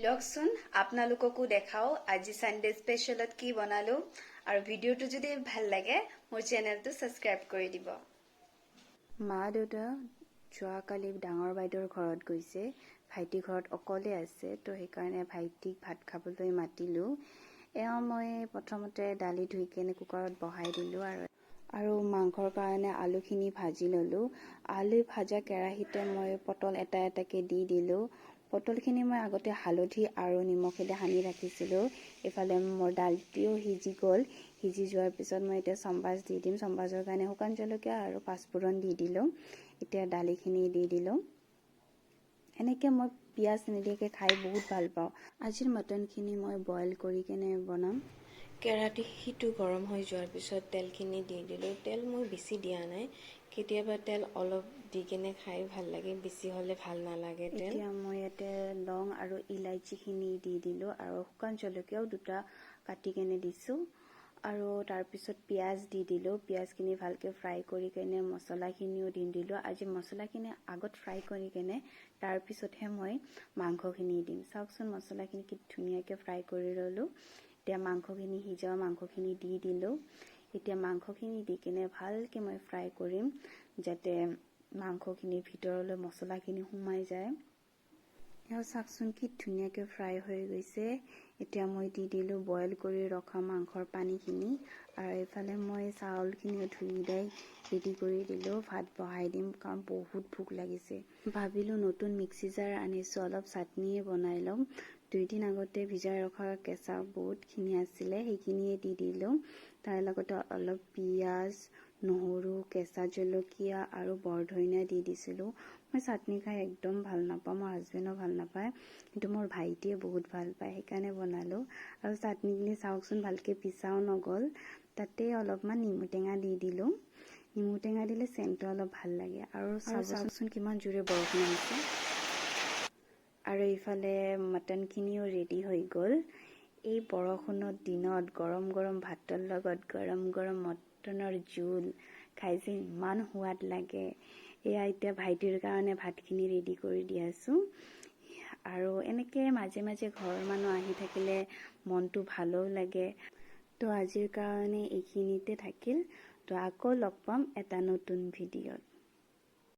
লওকচোন আপোনালোককো দেখাও আজি সানডে স্পেশালত কি বনালো আৰু ভিডিওটো যদি ভাল লাগে মোৰ চেনেলটো সাবস্ক্ৰাইব কৰি দিব। মা দেউতা যোৱাকালি ডাঙৰ বাইদেউৰ ঘৰত গৈছে। ভাইটি ঘৰত অকলে আছে, তো সেইকাৰণে ভাইটিক ভাত খাবলৈ মাতিলো। মই প্ৰথমতে দালি ধুই কেনে কুকাৰত বহাই দিলো আৰু মাংসৰ কাৰণে আলুখিনি ভাজি ললো। আলু ভাজা কেৰাহীতে মই পটল এটা এটাকে দি দিলো। পটলখিনি মই আগতে হালধি আৰু নিমখেৰে সানি ৰাখিছিলোঁ। এফালে মোৰ দালিও সিজি গ'ল। সিজি যোৱাৰ পিছত মই এতিয়া চম্বাজ দি দিম। চম্বাজৰ কাৰণে শুকান জলকীয়া আৰু পাঁচফোৰণ দি দিলোঁ। এতিয়া দালিখিনি দি দিলোঁ। এনেকৈ মই পিঁয়াজ নিদিয়াকৈ খাই বহুত ভাল পাওঁ। আজিৰ মটনখিনি মই বইল কৰি কেনে বনাম। কেৰাহীটো গৰম হৈ যোৱাৰ পিছত তেলখিনি দি দিলোঁ। তেল মই বেছি দিয়া নাই, কেতিয়াবা তেল অলপ দি কেনে খাই ভাল লাগে, বেছি হ'লে ভাল নালাগে তেল। এতিয়া মই ইয়াতে লং আৰু ইলাইচিখিনি দি দিলোঁ আৰু শুকান জলকীয়াও দুটা কাটি কেনে দিছোঁ আৰু তাৰপিছত পিঁয়াজ দি দিলোঁ। পিঁয়াজখিনি ভালকৈ ফ্ৰাই কৰি কেনে মছলাখিনিও দি দিলোঁ। আজি মছলাখিনি আগত ফ্ৰাই কৰি কেনে তাৰপিছতহে মই মাংসখিনি দিম। চাওকচোন মছলাখিনি কি ধুনীয়াকৈ ফ্ৰাই কৰি ল'লোঁ। এতিয়া মাংসখিনি সিজোৱা মাংসখিনি দি দিলোঁ। এতিয়া মাংসখিনি দি কেনে ভালকৈ মই ফ্ৰাই কৰিম, যাতে মাংসখিনিৰ ভিতৰলৈ মছলাখিনি সোমাই যায়। এয়া চাওকচোন কি ধুনীয়াকৈ ফ্ৰাই হৈ গৈছে। এতিয়া মই দি দিলোঁ বইল কৰি ৰখা মাংসৰ পানীখিনি আৰু এইফালে মই চাউলখিনিও ধুই দাই ৰেডি কৰি দিলোঁ। ভাত বহাই দিম কাৰণ বহুত ভোক লাগিছে। ভাবিলোঁ নতুন মিক্সি জাৰ আনিছোঁ, অলপ চাটনিয়ে বনাই ল'ম। 2 দিন আগতে ভিজাই ৰখা কেঁচা বুটখিনি আছিলে, সেইখিনিয়ে দি দিলোঁ। তাৰ লগতে অলপ পিঁয়াজ, নহৰু, কেঁচা জলকীয়া আৰু বৰধনিয়া দি দিছিলোঁ। মই চাটনি খাই একদম ভাল নাপাওঁ, মোৰ হাজবেণ্ডো ভাল নাপায়, কিন্তু মোৰ ভাইটিয়ে বহুত ভাল পায়, সেইকাৰণে বনালোঁ। আৰু চাটনিখিনি চাওকচোন ভালকৈ পিছাও নগ'ল। তাতে অলপমান নেমু টেঙা দি দিলোঁ। নেমু টেঙা দিলে চেণ্টটো অলপ ভাল লাগে। আৰু চাওকচোন কিমান জোৰে বৰষুণ আহিছে। আৰু ইফালে মটনখিনিও ৰেডি হৈ গ'ল। এই বৰষুণৰ দিনত গৰম গৰম ভাতৰ লগত গৰম গৰম মটনৰ জোল খাই যে ইমান সোৱাদ লাগে। এয়া এতিয়া ভাইটিৰ কাৰণে ভাতখিনি ৰেডি কৰি দি আছোঁ। আৰু এনেকৈ মাজে মাজে ঘৰৰ মানুহ আহি থাকিলে মনটো ভালো লাগে। তো আজিৰ কাৰণে এইখিনিতে থাকিল। তো আকৌ লগ পাম এটা নতুন ভিডিঅ'ত।